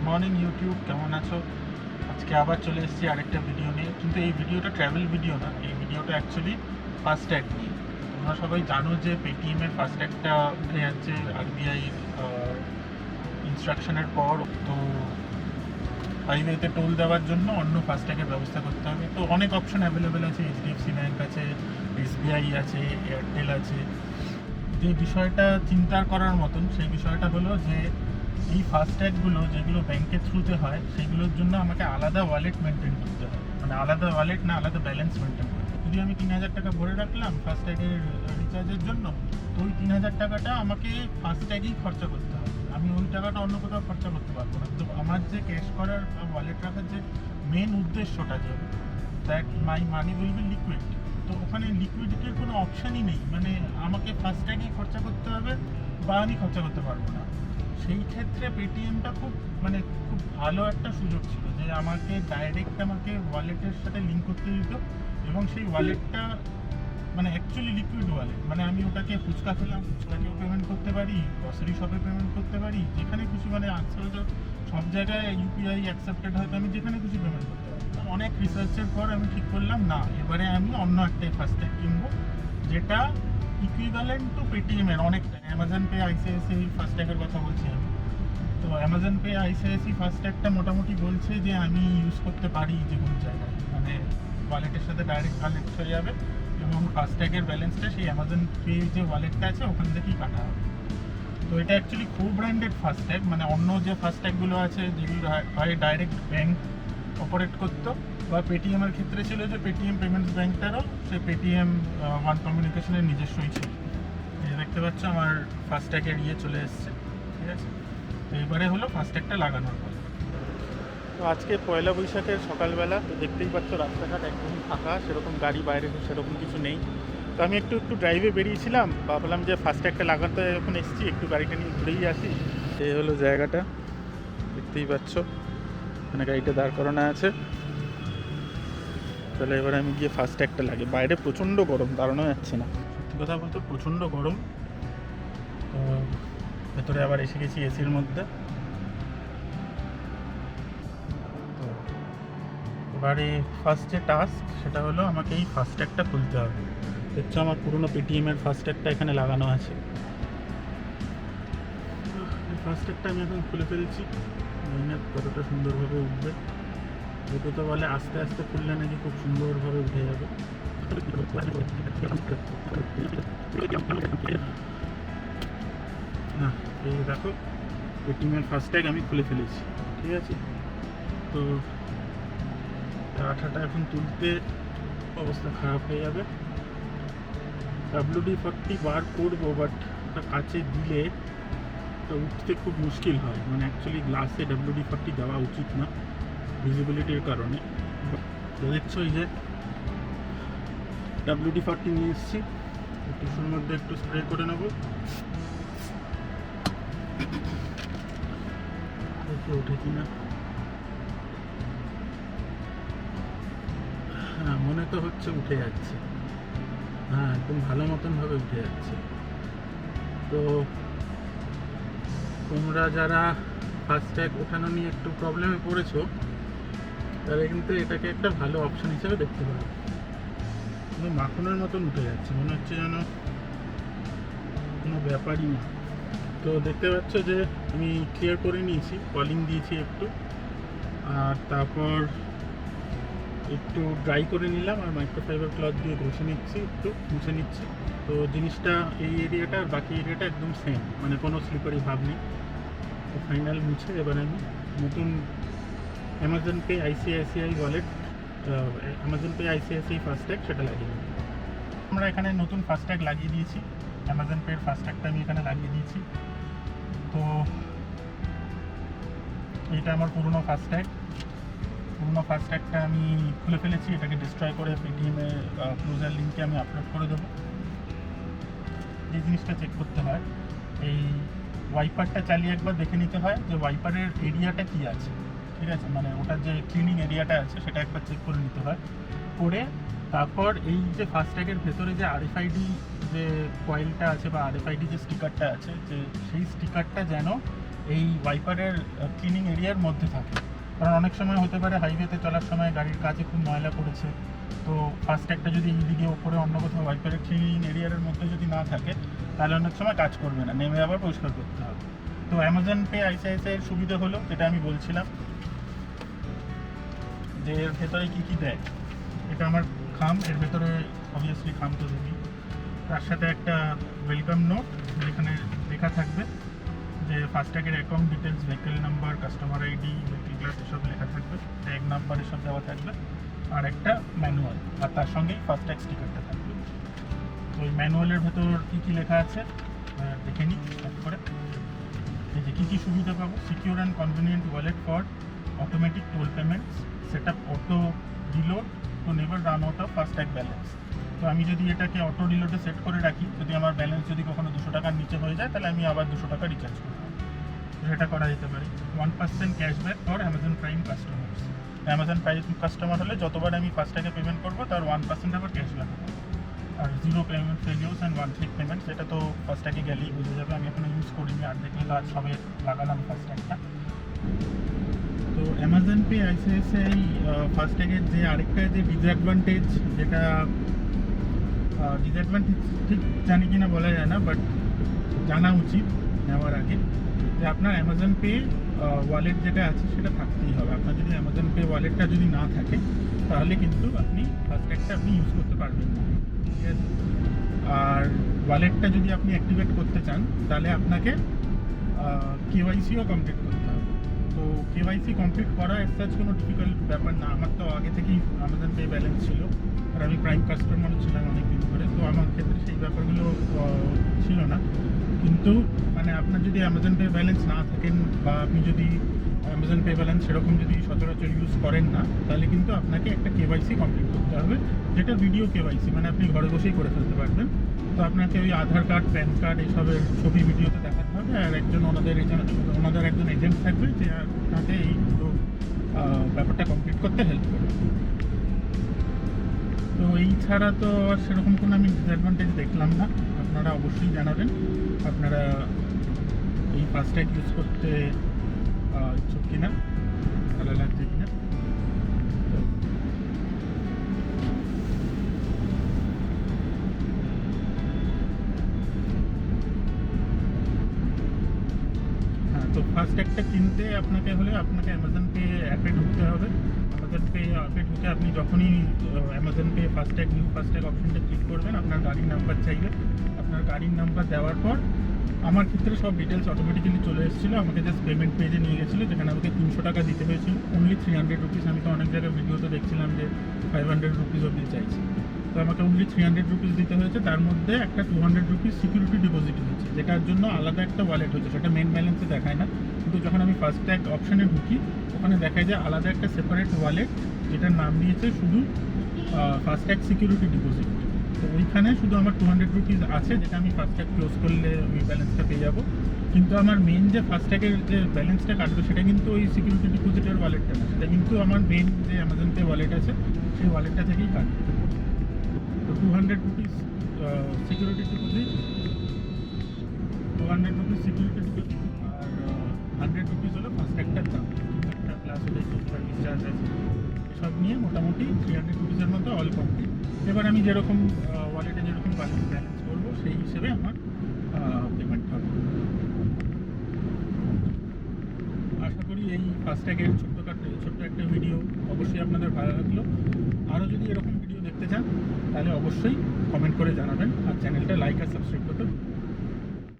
Morning YouTube, কেমন আছো? আজকে আবার চলে এসেছি আরেকটা ভিডিও নিয়ে, কিন্তু এই ভিডিওটা ট্র্যাভেল ভিডিও না, এই ভিডিওটা অ্যাকচুয়ালি ফাস্ট্যাগ নিয়ে। তোমরা সবাই জানো যে পেটিএমের ফাস্ট্যাগটা উঠে যাচ্ছে আরবিআই ইনস্ট্রাকশনের পর। তো হাইওয়েতে টোল দেওয়ার জন্য অন্য ফাস্ট্যাগের ব্যবস্থা করতে হবে। তো অনেক অপশন অ্যাভেলেবেল আছে, এইচডিএফসি ব্যাঙ্ক আছে, এসবিআই আছে, এয়ারটেল আছে। যে বিষয়টা চিন্তা করার মতন সেই বিষয়টা হলো যে এই ফাস্ট্যাগুলো যেগুলো ব্যাংকের থ্রুতে হয় সেগুলোর জন্য আমাকে আলাদা ওয়ালেট মেনটেন করতে হয়, মানে আলাদা ওয়ালেট না, আলাদা ব্যালেন্স মেনটেন করতে হয়। যদি আমি 3,000 টাকা ভরে রাখলাম ফাস্ট্যাগের রিচার্জের জন্য, তো ওই 3,000 টাকাটা আমাকে ফাস্ট্যাগেই খরচা করতে হবে, আমি ওই টাকাটা অন্য কোথাও খরচা করতে পারবো না। তো আমার যে ক্যাশ করার ওয়ালেট রাখার যে মেন উদ্দেশ্যটা, যে that my money will be liquid, তো ওখানে লিকুইডিটির কোনো অপশানই নেই, মানে আমাকে ফাস্ট্যাগেই খরচা করতে হবে বা আমি খরচা করতে পারবো না। সেই ক্ষেত্রে পেটিএমটা খুব ভালো একটা সুযোগ ছিল যে আমাকে ডাইরেক্ট আমাকে ওয়ালেটের সাথে লিঙ্ক করতে দিত, এবং সেই ওয়ালেটটা মানে অ্যাকচুয়ালি লিকুইড ওয়ালেট, মানে আমি ওটাকে ফুচকা খেলাম ফুচকাকেও পেমেন্ট করতে পারি, গ্রসারি শপে পেমেন্ট করতে পারি, যেখানে খুশি, মানে আজকাল তো সব জায়গায় ইউপিআই অ্যাকসেপ্টেড হয়, তো আমি যেখানে খুশি পেমেন্ট করতে পারি। অনেক রিসার্চের পর আমি ঠিক করলাম না, এবারে আমি অন্য একটাই ফাস্ট্যাগ কিনবো যেটা ইকুইভ্যালেন্ট টু পেটিএমের অনেকটা। অ্যামাজন পে আইসিআইসিআই ফাস্ট্যাগের কথা বলছি আমি। তো অ্যামাজন পে আইসিআইসি ফাস্ট্যাগটা মোটামুটি বলছে যে আমি ইউজ করতে পারি যে কোনো জায়গায়, মানে ওয়ালেটের সাথে ডাইরেক্ট কানেক্ট হয়ে যাবে, এবং ফাস্ট্যাগের ব্যালেন্সটা সেই অ্যামাজন পে যে ওয়ালেটটা আছে ওখান থেকেই কাটা হবে। তো এটা অ্যাকচুয়ালি কো ব্র্যান্ডেড ফাস্ট্যাগ, মানে অন্য যে ফাস্ট্যাগুলো আছে যেগুলো হয় ডাইরেক্ট ব্যাঙ্ক অপারেট করতো, বা পেটিএমের ক্ষেত্রে ছিল যে পেটিএম পেমেন্টস ব্যাঙ্কটারও সে পেটিএম ওয়ান কমিউনিকেশনের নিজস্বই ছিল। এই দেখতে পাচ্ছ আমার ফাস্ট্যাগের চলে এসছে, ঠিক আছে। তো এবারে হলো ফাস্ট্যাগটা লাগানোর পর। তো আজকে পয়লা বৈশাখের সকালবেলা, তো দেখতেই পাচ্ছ রাস্তাঘাট একদমই ফাঁকা, সেরকম গাড়ি বাইরে সেরকম কিছু নেই। তো আমি একটু ড্রাইভে বেরিয়েছিলাম, ভাবলাম যে ফাস্ট্যাগটা লাগাতে যখন এসেছি একটু গাড়িটা নিয়ে ঘুরেই আসি। এই হলো জায়গাটা, দেখতেই পাচ্ছ মানে গাড়িটা দাঁড় করানো আছে। তাহলে এবার আমি গিয়ে ফাস্ট্যাগটা লাগে। বাইরে প্রচণ্ড গরম, দাঁড়ানো যাচ্ছে না, সত্যি কথা বলতে প্রচণ্ড গরম। তো ভেতরে আবার এসে গেছি এসির মধ্যে। তো এবারে ফার্স্ট যে টাস্ক সেটা হলো আমাকে এই ফাস্ট্যাগটা খুলতে হবে। দেখছো আমার পুরোনো পেটিএমের ফাস্ট্যাগটা এখানে লাগানো আছে। এই ফাস্ট্যাগটা আমি এখন খুলে ফেলছি, জানি না কতটা সুন্দরভাবে উঠবে। যেহেতু তো বলে আস্তে আস্তে খুললে নাকি খুব সুন্দরভাবে উঠে যাবে। না, এই দেখো পেটিএমের ফাস্ট্যাগ আমি খুলে ফেলেছি, ঠিক আছে। তো আঠাটা এখন তুলতে অবস্থা খারাপ হয়ে যাবে। WD-40 বার করবো, বাট ওটা কাছে দিলে তো উঠতে খুব মুশকিল হয়, মানে অ্যাকচুয়ালি গ্লাসে WD-40 দেওয়া উচিত না ভিজিবিলিটির কারণে। তো দেখছো এই যে WD-40 নিয়ে এসেছি, টিস্যুর মধ্যে একটু স্প্রে করে নেবো, ওঠে কিনা। হ্যাঁ, মনে তো হচ্ছে উঠে যাচ্ছে, হ্যাঁ একদম ভালো মতনভাবে উঠে যাচ্ছে। তো তোমরা যারা ফাস্ট্যাগ ওঠানো নিয়ে একটু প্রবলেমে পড়েছো, তাহলে কিন্তু এটাকে একটা ভালো অপশান হিসেবে দেখতে পারো। কিন্তু মাখনের মতন উঠে যাচ্ছে, মনে হচ্ছে যেন কোনো ব্যাপারই না। তো দেখতে পাচ্ছ যে আমি ক্লিয়ার করে নিয়েছি, কলিং দিয়েছি একটু, আর তারপর একটু ড্রাই করে নিলাম, আর মাইক্রোফাইবার ক্লথ দিয়ে ঘষে নিচ্ছি, একটু মুছে নিচ্ছি। তো জিনিসটা এই এরিয়াটা আর বাকি এরিয়াটা একদম সেম, মানে কোনো স্লিপারি ভাব নেই। তো ফাইনাল মুছে এবার আমি নতুন Amazon pay ICICI wallet, Amazon pay ICICI FASTag সেটা লাগিয়ে দিই। আমরা এখানে নতুন ফাস্ট্যাগ লাগিয়ে দিয়েছি, অ্যামাজন পের ফাস্ট্যাগটা আমি এখানে লাগিয়ে দিয়েছি। তো এটা আমার পুরনো ফাস্ট্যাগটা আমি খুলে ফেলেছি, এটাকে ডিস্ট্রয় করে পেটিএমে ক্লোজার লিঙ্কে আমি আপলোড করে দেবো। যে জিনিসটা চেক করতে হয়, এই ওয়াইপারটা চালিয়ে একবার দেখে নিতে হয় যে ওয়াইপারের এরিয়াটা কী আছে, ঠিক আছে, মানে ওটার যে ক্লিনিং এরিয়াটা আছে সেটা একবার চেক করে নিতে হয়। করে তারপর এই যে ফাস্ট্যাগের ভেতরে যে RFID যে কয়েলটা আছে বা RFID যে স্টিকারটা আছে, যে সেই স্টিকারটা যেন এই ওয়াইপারের ক্লিনিং এরিয়ার মধ্যে থাকে। কারণ অনেক সময় হতে পারে হাইওয়েতে চলার সময় গাড়ির কাছে খুব ময়লা পড়েছে, তো ফাস্ট্যাগটা যদি এইদিকে ওপরে অন্য কোথাও ওয়াইপারের ক্লিনিং এরিয়ার মধ্যে যদি না থাকে, তাহলে অনেক সময় কাজ করবে না, নেমে আবার পরিষ্কার করতে হবে। তো অ্যামাজন পে আইসিআইসিআই এর সুবিধা হলো, যেটা আমি বলছিলাম, যে এর ভেতরে কী কী দেয়। এটা আমার খাম, এর ভেতরে অবভিয়াসলি খাম তো দেবি, তার সাথে একটা ওয়েলকাম নোট যেখানে লেখা থাকবে যে ফাস্ট্যাগের account details, vehicle number, customer ID, vehicle class এসব লেখা থাকবে, ট্যাগ নাম্বার এসব দেওয়া থাকবে, আর একটা ম্যানুয়াল, আর তার সঙ্গেই ফাস্ট্যাগ স্টিকারটা থাকবে। তো ওই ম্যানুয়ালের ভেতর কী কী লেখা আছে দেখে নিই এক করে। এই যে কী কী সুবিধা পাবো: secure and convenient wallet for automatic toll payments, set up auto reload to never run out of FASTag balance. তো আমি যদি এটাকে অটো রিলোডে সেট করে রাখি, যদি আমার ব্যালেন্স যদি কখনো 200 টাকার নিচে হয়ে যায়, তাহলে আমি আবার 200 টাকা রিচার্জ করবো, সেটা করা যেতে পারে। 1% cashback for Amazon prime customers. Amazon prime customer হলে যতবার আমি ফাস্ট্যাগে পেমেন্ট করবো তার 1% আবার ক্যাশব্যাক হবে। আর 0 পেমেন্ট ফেলিওর্স অ্যান্ড 1 ক্লিক পেমেন্ট, সেটা তো ফাস্ট্যাগে গেলেই বুঝে যাবে, আমি এখনো ইউজ করিনি, আর দেখলে আজ সবে লাগালাম ফাস্ট্যাগটা। তো অ্যামাজন পে আইসিআইসিআই ফাস্ট্যাগের যে আরেকটা যে ডিসঅ্যাডভান্টেজ, যেটা ডিসঅ্যাডভান্টেজ ঠিক জানি কিনা বলা যায় না, বাট জানা উচিত নেওয়ার আগে, যে আপনার অ্যামাজন পে ওয়ালেট যেটা আছে সেটা থাকতেই হবে। আপনার যদি অ্যামাজন পে ওয়ালেটটা যদি না থাকে, তাহলে কিন্তু আপনি ফাস্ট্যাগটা আপনি ইউজ করতে পারবেন না, ঠিক আছে? আর ওয়ালেটটা যদি আপনি অ্যাক্টিভেট করতে চান, তাহলে আপনাকে কেওয়াইসিও কমপ্লিট করতে হবে। তো কেওয়াইসি কমপ্লিট করা এর সাথে কোনো ডিফিকাল্ট ব্যাপার না। আমার তো আগে থেকেই অ্যামাজন পে ব্যালেন্স ছিল, আর আমি প্রাইম কাস্টমার ছিলাম অনেক দিন ধরে, তো আমার ক্ষেত্রে সেই ব্যাপারগুলো ছিল না। কিন্তু মানে আপনার যদি অ্যামাজন পে ব্যালেন্স না থাকেন, বা আপনি যদি অ্যামাজন পে ব্যালেন্স সেরকম যদি সচরাচর ইউজ করেন না, তাহলে কিন্তু আপনাকে একটা কেওয়াইসি কমপ্লিট করতে হবে, যেটা ভিডিও কেওয়াইসি, মানে আপনি ঘরে বসেই করে ফেলতে পারবেন। তো আপনাকে ওই আধার কার্ড, প্যান কার্ড এসবের ছবি ভিডিওতে দেখাতে হবে, আর ওনাদের একজন এজেন্ট থাকবে, যে আপনাকে এই পুরো ব্যাপারটা কমপ্লিট করতে হেল্প করবে। তো এই ছাড়া তো আর সেরকম কোনো আমি ডিসঅ্যাডভান্টেজ দেখলাম না। আপনারা অবশ্যই জানাবেন আপনারা এই ফাস্ট্যাগ ইউজ করতে ইচ্ছুক কিনা, ভালো লাগছে কিনা। হ্যাঁ, তো ফাস্ট্যাগটা কিনতে আপনাকে অ্যামাজন পে অ্যাপে ঢুকতে হবে। অ্যামাজন পে অ্যাপে ঢুকে আপনি যখনই অ্যামাজন পে নিউ ফাস্ট্যাগ অপশনটা ক্লিক করবেন, আপনার গাড়ির নাম্বার চাইবে। আপনার গাড়ির নাম্বার দেওয়ার পর আমার ক্ষেত্রে সব ডিটেলস অটোমেটিক্যালি চলে এসেছিলো, আমাকে জাস্ট পেমেন্ট পেজে নিয়ে গেছিলো, যেখানে আমাকে 300 টাকা দিতে হয়েছিল, অনলি 300 রুপিস। আমি তো অনেক জায়গায় ভিডিওতে দেখছিলাম যে 500 রুপিস অবধি চাইছি, তো আমাকে অনলি 300 রুপিস দিতে হয়েছে। তার মধ্যে একটা 200 রুপিস সিকিউরিটি ডিপোজিট হয়েছে, যেটার জন্য আলাদা একটা ওয়ালেট হয়েছে, সেটা মেন ব্যালেন্সে দেখায় না। কিন্তু যখন আমি ফাস্ট্যাগ অপশানে ঢুকি, ওখানে দেখায় যে আলাদা একটা সেপারেট ওয়ালেট, যেটার নাম দিয়েছে শুধু ফাস্ট্যাগ সিকিউরিটি ডিপোজিট। তো ওইখানে শুধু আমার 200 রুপিস আছে, যেটা আমি ফাস্ট্যাগ ক্লোজ করলে ওই ব্যালেন্সটা পেয়ে যাবো। কিন্তু আমার মেন যে ফাস্ট্যাগের যে ব্যালেন্সটা কাটবে, সেটা কিন্তু ওই সিকিউরিটি ডিপোজিটের ওয়ালেটটা না, সেটা কিন্তু আমার মেন যে অ্যামাজন পে ওয়ালেট আছে, সেই ওয়ালেটটা থেকেই কাটবে। তো 200 rupees security deposit, 200 rupees security deposit, আর 100 রুপিস হলো ফাস্ট্যাগটার দাম, একটা প্লাস হলে সার্ভিস চার্জ আছে, সব নিয়ে মোটামুটি 300 রুপিসের মতো অল কমপ্লিট। এবার আমি যেরকম ওয়ালেটে যেরকম ব্যালেন্স করবো, সেই হিসেবে আমার পেমেন্ট হবে। আশা করি এই ফাস্ট্যাগের ছোট্ট একটা ভিডিও অবশ্যই আপনাদের ভালো লাগলো। আরও যদি এরকম ভিডিও দেখতে চান, তাহলে অবশ্যই কমেন্ট করে জানাবেন, আর চ্যানেলটা লাইক আর সাবস্ক্রাইব করতে